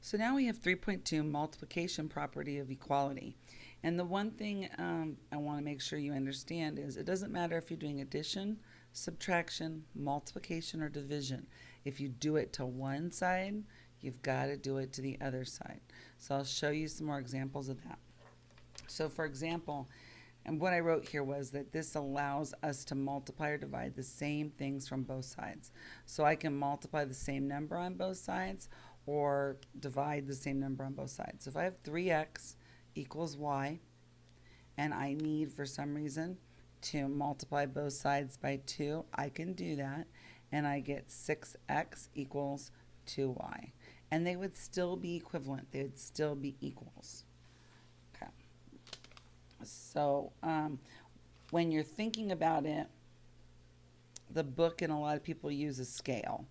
So now we have 3.2 multiplication property of equality. And the one thing I want to make sure you understand is it doesn't matter if you're doing addition, subtraction, multiplication, or division. If you do it to one side, you've got to do it to the other side. So I'll show you some more examples of that. So for example, and what I wrote here was that this allows us to multiply or divide the same things from both sides. So I can multiply the same number on both sides or divide the same number on both sides. So if I have 3x equals y, and I need, for some reason, to multiply both sides by 2, I can do that, and I get 6x equals 2y. And they would still be equivalent. They would still be equals. Okay. So when you're thinking about it, the book and a lot of people use a scale.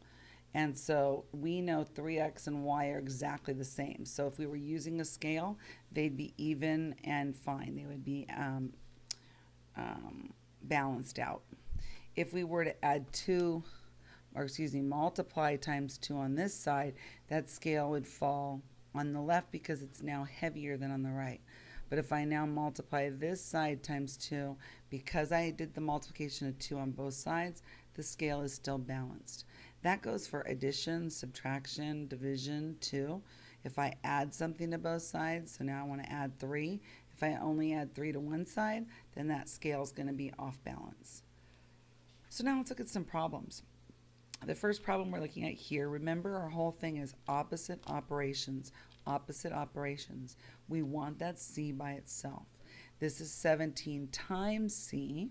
And so we know 3x and y are exactly the same. So if we were using a scale, they'd be even and fine. They would be balanced out. If we were to add 2, or excuse me, multiply times 2 on this side, that scale would fall on the left because it's now heavier than on the right. But if I now multiply this side times 2, because I did the multiplication of 2 on both sides, the scale is still balanced. That goes for addition, subtraction, division, too. If I add something to both sides, so now I want to add 3. If I only add 3 to one side, then that scale is going to be off balance. So now let's look at some problems. The first problem we're looking at here, remember our whole thing is opposite operations. Opposite operations. We want that c by itself. This is 17 times c.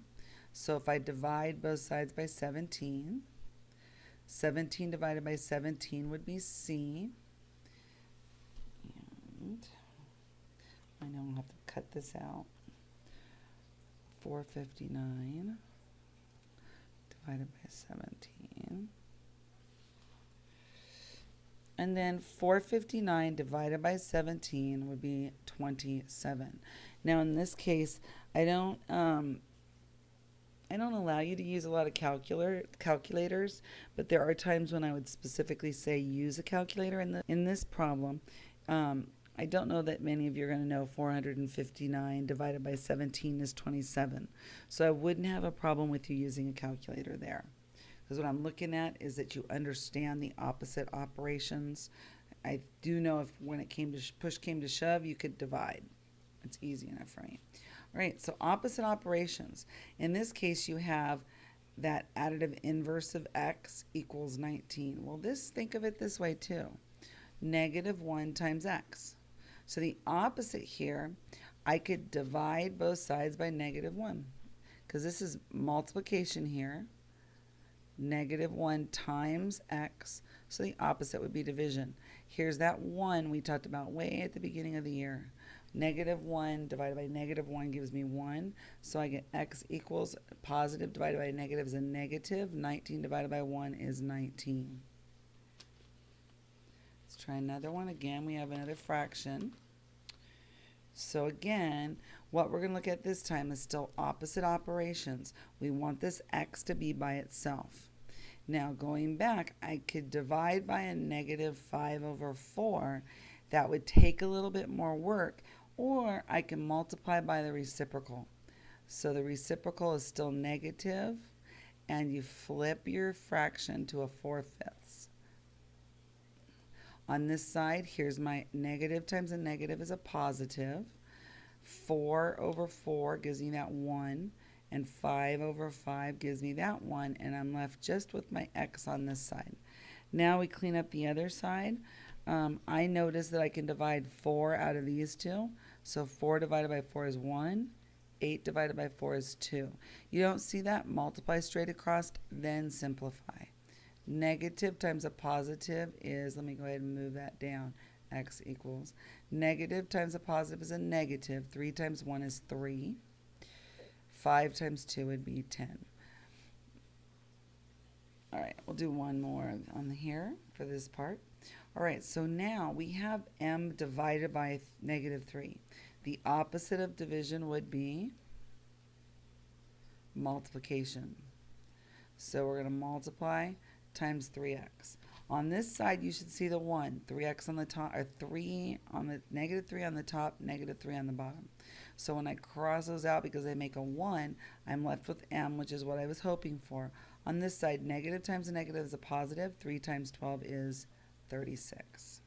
So if I divide both sides by 17, 17 divided by 17 would be c. And I know I'll have to cut this out. 459 divided by 17. And then 459 divided by 17 would be 27. Now in this case, I don't allow you to use a lot of calculators, but there are times when I would specifically say use a calculator in this problem. I don't know that many of you are going to know 459 divided by 17 is 27. So I wouldn't have a problem with you using a calculator there. Because what I'm looking at is that you understand the opposite operations. I do know if when it came to push came to shove, you could divide. It's easy enough for me. All right, so opposite operations. In this case, you have that additive inverse of x equals 19. Well, think of it this way too. Negative 1 times x. So the opposite here, I could divide both sides by negative 1. Because this is multiplication here. Negative 1 times x. So the opposite would be division. Here's that 1 we talked about way at the beginning of the year. Negative 1 divided by negative 1 gives me 1. So I get x equals positive divided by negative is a negative. 19 divided by 1 is 19. Let's try another one. Again, we have another fraction. So again, what we're going to look at this time is still opposite operations. We want this x to be by itself. Now going back, I could divide by a negative 5 over 4. That would take a little bit more work. Or I can multiply by the reciprocal. So the reciprocal is still negative, and you flip your fraction to a 4/5. On this side, here's my negative times a negative is a positive. 4 over 4 gives me that 1, and 5 over 5 gives me that 1, and I'm left just with my x on this side. Now we clean up the other side. I notice that I can divide 4 out of these two. So 4 divided by 4 is 1. 8 divided by 4 is 2. You don't see that? Multiply straight across, then simplify. Negative times a positive is, let me go ahead and move that down, x equals. Negative times a positive is a negative. 3 times 1 is 3. 5 times 2 would be 10. All right, we'll do one more on here for this part. All right, so now we have m divided by negative 3. The opposite of division would be multiplication. So we're going to multiply times 3x. On this side, you should see the 1, 3x on the top, or 3 on the negative 3 on the top, negative 3 on the bottom. So when I cross those out because they make a 1, I'm left with m, which is what I was hoping for. On this side, negative times a negative is a positive. 3 times 12 is 36.